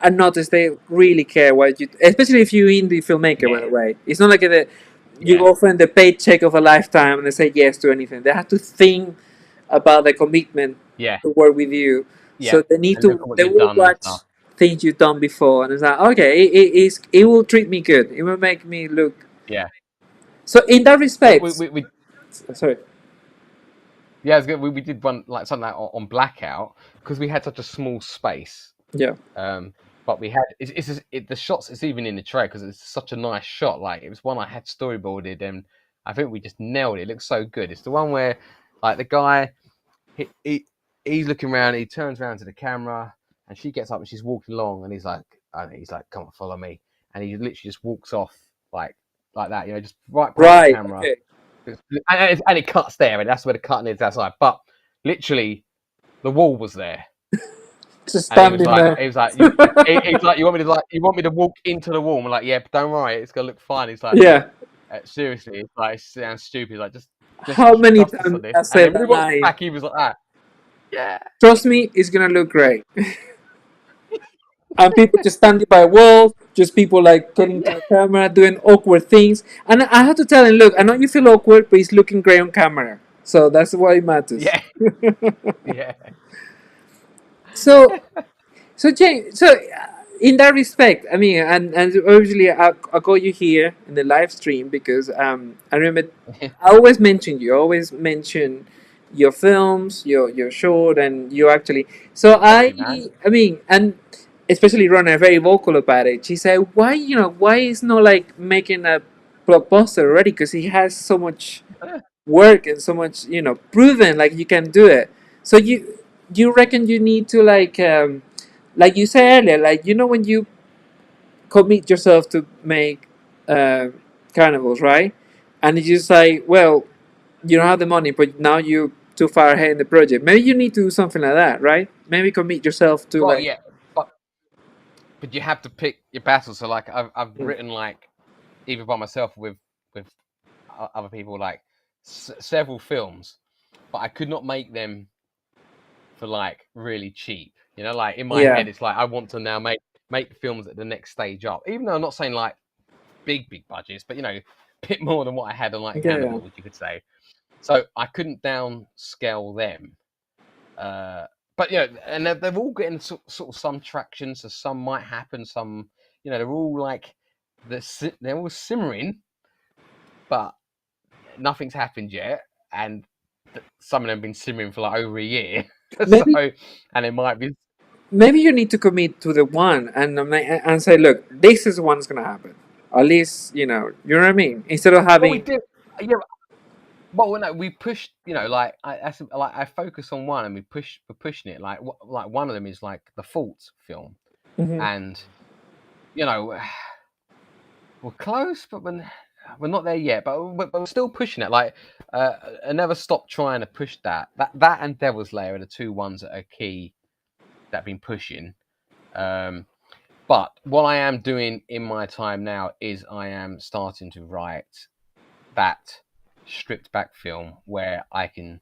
I noticed they really care what you, especially if you're indie filmmaker. By yeah, the way, it's not like you yeah, offer the paycheck of a lifetime and they say yes to anything. They have to think about the commitment yeah, to work with you. yeah. So they need And look to. at what They you've will done and watch stuff. things you've done before, and it's like okay, it will treat me good. It will make me look. Yeah, So in that we, respect, we, we sorry. yeah, it's good. We did one like something like on Blackout because we had such a small space. Yeah. But we had the shots. It's even in the trailer because it's such a nice shot. Like it was one I had storyboarded, and I think we just nailed it. It looks so good. It's the one where like the guy he's looking around. He turns around to the camera, and she gets up and she's walking along, and he's like, come on, follow me, and he literally just walks off like that. Just right past the Right. camera, Okay. and it cuts there, and that's where the cutting is outside. But literally, the wall was there. Just And standing there. he was like, you want me to walk into the wall? I'm like, yeah, but don't worry, it's gonna look fine. He's like, Yeah. seriously, it's like, it sounds stupid. Like, just How many trust us times on this. I And said then when he that walked line? back, he was like that. Yeah, Trust me, it's gonna look great. And people just standing by a wall, just people like getting to yeah, the camera, doing awkward things. And I had to tell him, look, I know you feel awkward, but it's looking great on camera. So that's why it matters. yeah, yeah, So, so James, so in that respect, I mean, and obviously I got you here in the live stream because I remember I always mention you, I always mention your films, your short, and you actually. So Thank you, man. I mean, and especially Rona, very vocal about it. She said, why why is not like making a blockbuster already? Because he has so much work and so much proven like you can do it. So you reckon you need to like you said earlier, like when you commit yourself to make uh, carnivals, right? And it's just like, well, you don't have the money, but now you're too far ahead in the project. Maybe you need to do something like that, right? Maybe commit yourself to Well, like. yeah, but you have to pick your battles. So like, I've Mm. written like either by myself or with other people like several films, but I could not make them for like really cheap. Like in my Yeah, head, it's like I want to now make films at the next stage up. Even though I'm not saying like big budgets, but a bit more than what I had on like yeah, yeah. Cannibals, you could say. So I couldn't downscale them. But and they're all getting sort of some traction. So some might happen. Some they're all like they're all simmering, but nothing's happened yet, and some of them have been simmering for like over a year. So, Maybe and it might be. maybe you need to commit to the one and say, look, this is what's gonna happen. At least you know what I mean. Instead of Well, we having. did. Yeah. Well, no, we pushed. Like I focus on one, and we're pushing it. Like one of them is like the Fault film, Mhm. and you know, we're close, but we're not there yet. But we're still pushing it. Like I never stop trying to push that. That and Devil's Lair are the two ones that are key that I've been pushing. But what I am doing in my time now is I am starting to write that stripped back film where I can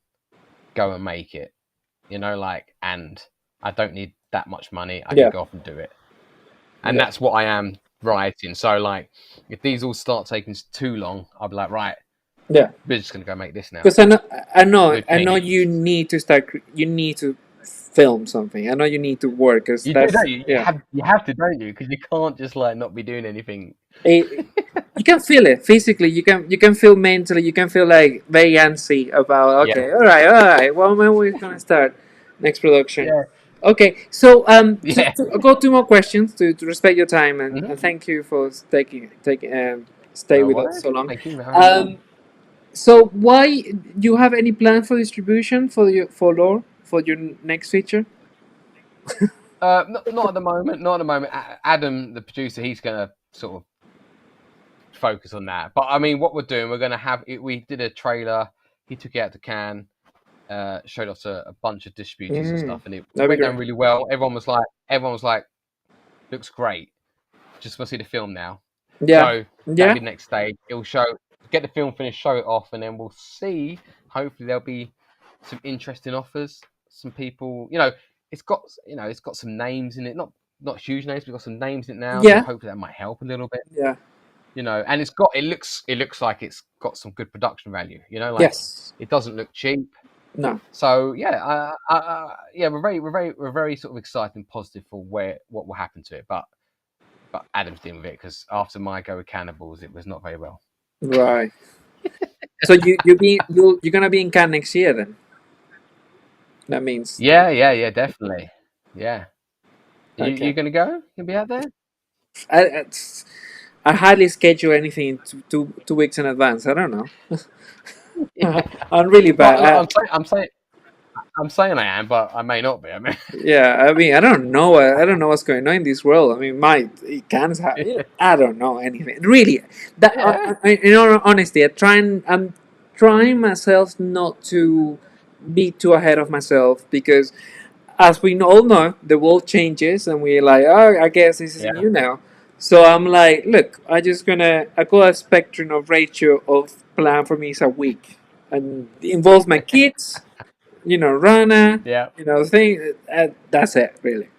go and make it, and I don't need that much money. I Yeah, can go off and do it. And yeah, that's what I am writing. So like, if these all start taking too long, I'll be like, right, yeah. we're just going to go make this now. Because We're I know paying you it. need to start. You need to film something. I know you need to work. Cause You do, that's don't you? yeah. You have to, don't you? Because you can't just like not be doing anything. You can feel it physically. You can feel mentally. You can feel like very antsy about. Yeah, Okay, all right, all right. Well, when we're gonna start next production. yeah, Okay, so yeah. I got two more questions to respect your time and Mm-hmm. thank you for taking stay No with us worries. so long. Thank you for having me on. Um, So why you have any plan for distribution for your for lore for your next feature? Not at the moment. Not at the moment. Adam, the producer, he's going to sort of focus on that. But I mean, what we're doing, we're going to have it. We did a trailer. He took it out to Cannes, showed us a bunch of distributors and stuff, and it That'd be went down great. really well. Everyone was like, looks great. Just want to see the film now. Yeah, So that'll yeah, be the next stage. It'll get the film finished, show it off, and then we'll see. Hopefully, there'll be some interesting offers. Some people, it's got some names in it. Not huge names, but it's got some names in it now. So yeah, hopefully that might help a little bit. yeah. And it looks like it's got some good production value. Like Yes. it doesn't look cheap. No. So yeah, yeah, we're very sort of excited and positive for what will happen to it. But Adam's dealing with it because after my go with Cannibals, it was not very well. Right. So you're gonna be in Cannes next year then. That means Yeah, definitely. Yeah. okay. You gonna go? You be out there? I, it's- I hardly schedule anything 2 weeks in advance. I don't know. I'm really Well, bad. I'm saying I am, but I may not be. I mean, Yeah, I mean, I don't know. I don't know what's going on in this world. I mean, it can have. I don't know anything. Really, that yeah, in all honesty, I'm trying myself not to be too ahead of myself because, as we all know, the world changes, and we're like, oh, I guess this is yeah. new now. So I'm like, look, I got a spectrum of ratio of plan for me is a week, and it involves my kids. Rana, Yeah. thing. That's it, really.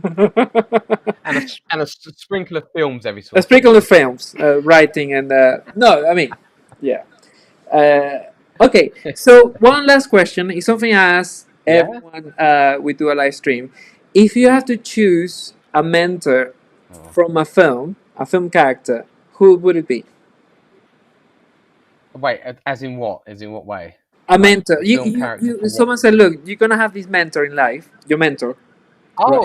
And a sprinkle of films every so A often. sprinkle of films, writing, and no, I mean, yeah. Okay, so one last question is something I ask Yeah. everyone we do a live stream. If you have to choose a mentor Oh. from a film character, who would it be? Wait, as in what? As in what way? A mentor. A film character for what? Someone said, look, you're gonna have this mentor in life, your mentor, right?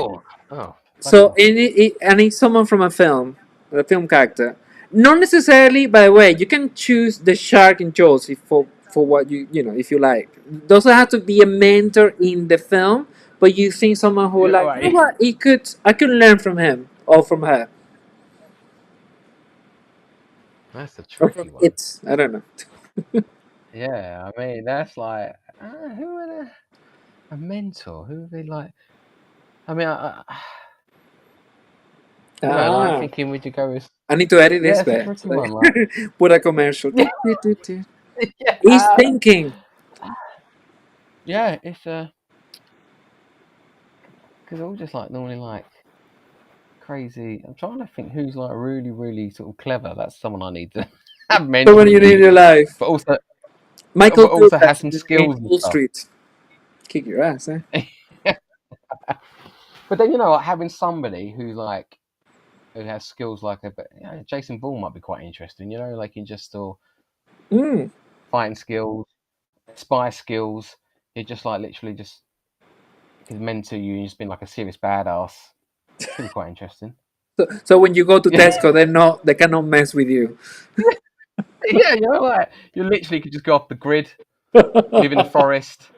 Oh. So, Bloody hell. and it's someone from a film character. Not necessarily, by the way, you can choose the shark in Jaws for what if you like. Doesn't have to be a mentor in the film, but you think someone who Yeah, like, you know right. what, I could learn from him or from her That's a or tricky from one. it. I don't know. Yeah, I mean that's like who would a mentor? Who would be like? I mean, like thinking, would you go with? I need to edit Yeah, this it's a bit. tricky one. Like, Put a commercial. yeah, He's thinking. yeah, it's because they're all just like normally like crazy. I'm trying to think who's like really, really sort of clever. That's someone I need to have mentoring Someone you need in me, your life. but also Michael has Douglas some in skills and Wall stuff. Street. Kick your ass, eh? But then like, having somebody who has skills like Jason Bourne might be quite interesting. Like in just still fighting skills, spy skills. He just like literally just is mentor you and just been like a serious badass. It's really quite interesting. So when you go to Tesco, they cannot mess with you. Yeah, like you literally could just go off the grid, live in the forest.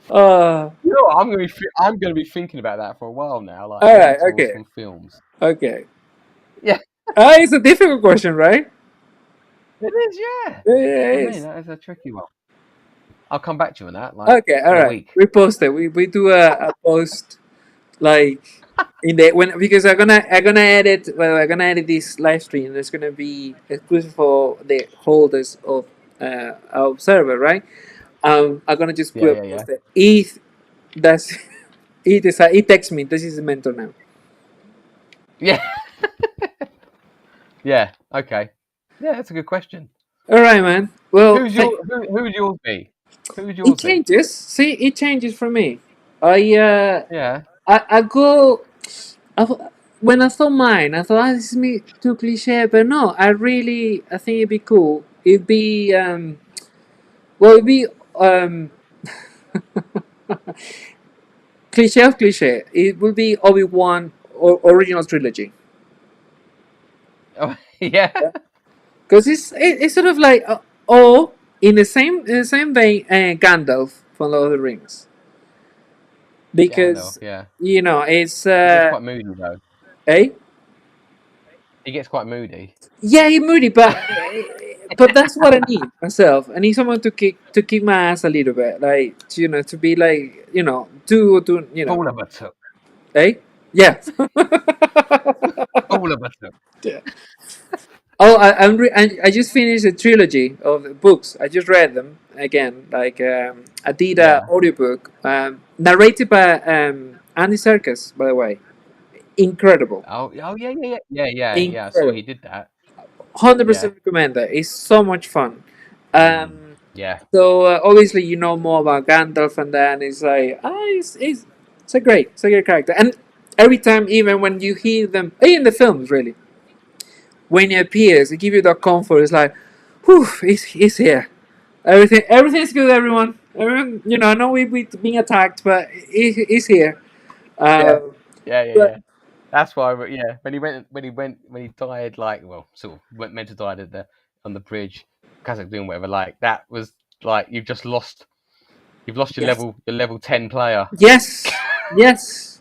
I'm gonna be thinking about that for a while now. Like All right, mentors okay, from films. okay. Yeah, It's a difficult question, right? it is. Yeah, Yeah, I it mean is. that is a tricky one. I'll come back to you on that. Like Okay, all in a right. week. We post it. We do a post like in the when because I'm gonna edit this live stream. There's gonna be exclusive for the holders of our server, right? I'm gonna just Yeah. post it. If that's he texts me. This is the mentor now. Yeah. Yeah. Okay. Yeah, that's a good question. All right, man. Well, Who would yours be? Who would it yours be? changes. See, it changes for me. Yeah. I go. When I thought mine, I thought this is me too cliche, but no, I think it'd be cool. It'd be it'd be cliche of cliche. It will be Obi-Wan original trilogy. Oh, yeah. because it's sort of like oh, in the same vein, Gandalf from Lord of the Rings, Gandalf, because yeah. it's He gets quite moody though. eh He gets quite moody. yeah, he's moody, but that's what I need myself. I need someone to kick my ass a little bit, like to be like do All of us. eh yeah. All of us. Oh, I just finished a trilogy of the books. I just read them again. Like I did a Yeah. audiobook narrated by Andy Serkis, by the way. Incredible, Oh, yeah, yeah, yeah, yeah, yeah, yeah. I saw he incredible. did that. Yeah. 100% recommend that. It's so much fun. Um, Yeah. so obviously you know more about Gandalf, and then it's like it's a great character. And every time, even when you hear them in the films, really, when he appears, it gives you that comfort. It's like, whew, he's here. Everything's good, everyone. Everyone, I know we being attacked, but he's here. Yeah. Uh, Yeah, yeah, but yeah. That's why. Yeah, when he died, like, well, sort of went meant to die at on the bridge, Kazakh doing whatever. Like that was like you've lost yes, your level 10 player. yes, yes.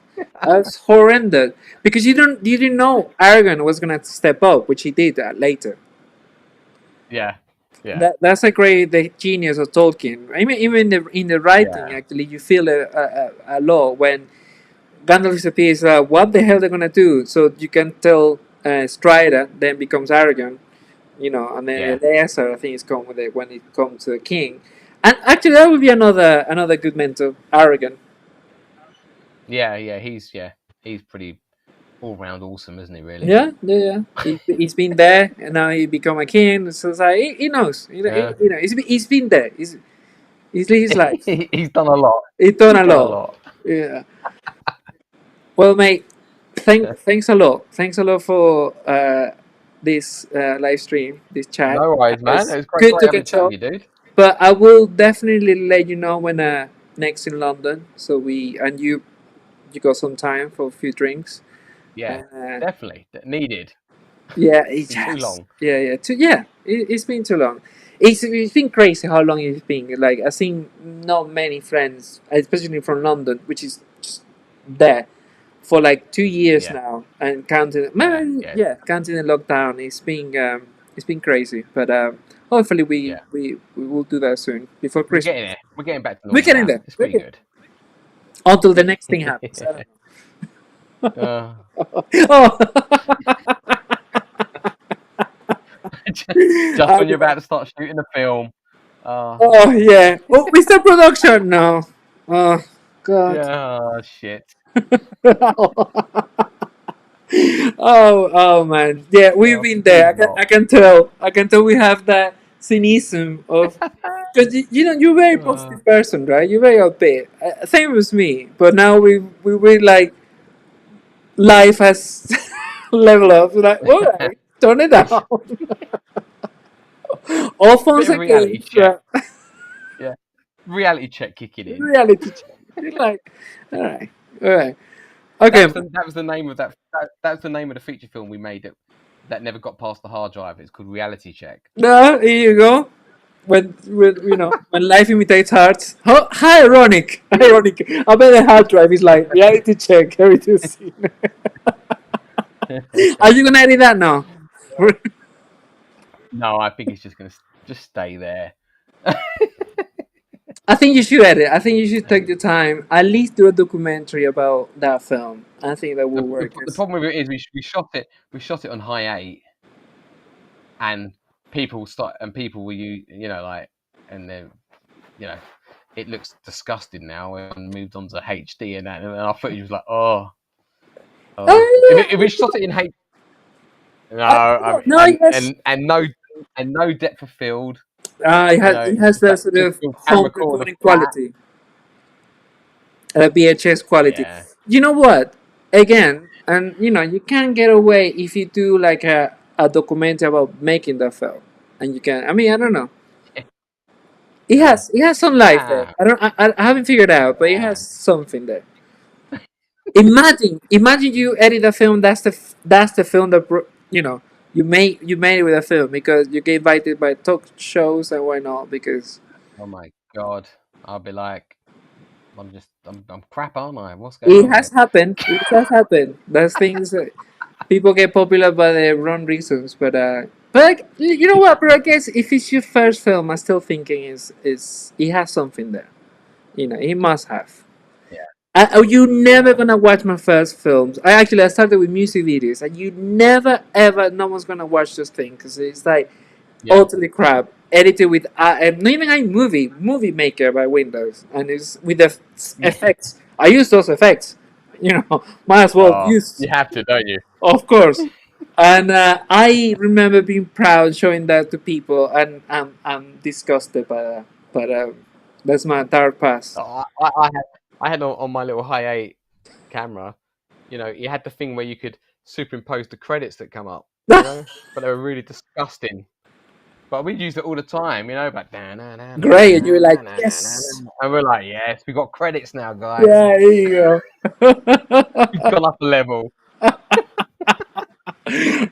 That's horrendous because you didn't know Aragorn was gonna step up, which he did later. Yeah. Yeah. That's a great the genius of Tolkien. I mean, even in the writing, Yeah. actually, you feel a lot when Gandalf disappears. What the hell they're gonna do? So you can tell Strider then becomes Aragorn, and then Yeah. Eleazar, I think, is come with it when it comes to the king. And actually, that would be another good mentor, Aragorn. Yeah. He's pretty all round awesome, isn't he? Really. Yeah, yeah, yeah. He's been there, and now he become a king. So it's like he knows, Yeah. he's been there. He's lived his life. He's done a lot. He's done He's a done a lot. lot. Yeah. Well, mate, thanks a lot. Thanks a lot for this live stream, this chat. No worries, man. It's It was great, good great to having a catch chat up. with you, dude. But I will definitely let you know when next in London. So you got some time for a few drinks. Yeah, Uh, definitely needed. yeah, Been too long. It's been too long. It's been crazy how long it's been. Like I've seen not many friends, especially from London, which is just there for like 2 years Yeah, now, and counting. yeah, Man, yeah, yeah, counting the lockdown. It's been crazy, but hopefully yeah. we will do that soon before We're Christmas. getting there. We're getting back to We're normal getting now. there. It's pretty good. Until the next thing happens. I don't uh, know. Oh. just when you're about to start shooting the film. Oh yeah. Oh, Mr. Production now. Oh God. Yeah, oh, shit. Oh man. Yeah, we've Oh, been there. please not. I can tell. I can tell we have that cynicism of because you're a very Uh, positive person, right? You're very upbeat. Same with me. But now we really like life has leveled up. We're like, all right, turn it down. All phones bit of are reality games. check. Yeah, reality check kicking in. Reality check. You're like, all right, all right. Okay. That was the name of that was the name of the feature film we made that never got past the hard drive. It's called Reality Check. No, here you go. When when life imitates art. How ironic! Ironic. I bet the hard drive is like reality check everything seen. Are you gonna edit that now? No, I think it's just gonna just stay there. I think you should edit. I think you should take the time. At least do a documentary about that film. I think that will work. The problem with it is we shot it on high 8, and people were like, and then it looks disgusting now and moved on to HD and that, and our footage was like, oh. If we shot it in HD, No, yes. and no depth of field. It has that sort of home recording quality. VHS quality. Yeah. You know what? Again, and you can't get away if you do like a documentary about making that film, and you can. I mean, I don't know. It has some life there. I haven't figured out, but it has something there. Imagine you edit a film. That's the film that You made it with a film because you get invited by talk shows and why not? Because Oh my god, I'll be like, I'm crap, aren't I? What's going it on has here? happened. It has happened. There's things that people get popular by the wrong reasons, but like, you know what, bro? I guess if it's your first film, I'm still thinking is it has something there. You know, it must have. Yeah, Oh, you never gonna watch my first films. I started with music videos, and you never ever no one's gonna watch this thing because it's like yeah, utterly crap. Edited with not even iMovie, Movie Maker by Windows, and it's with the yeah. effects. I use those effects. You know, might as well Oh, use, you have to, don't you? of course. And I remember being proud showing that to people, and I'm disgusted by that. But that's my dark past. I had on my little Hi8 camera. You know, you had the thing where you could superimpose the credits that come up. You know, but they were really disgusting. But we'd use it all the time. You know, like na na na na Great, and you were na like, na na na na, yes, and we're like, yes, we got credits now, guys. yeah, here you We've go. gone up a level.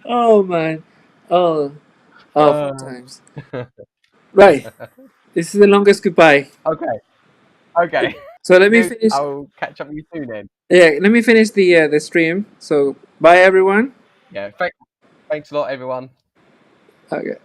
Oh man, oh, oh, fun Uh, times. Right, this is the longest goodbye. okay, okay. So let me Dude, finish. I'll catch up with you soon then. Yeah, let me finish the stream. So bye everyone. Yeah, thanks a lot, everyone. Okay.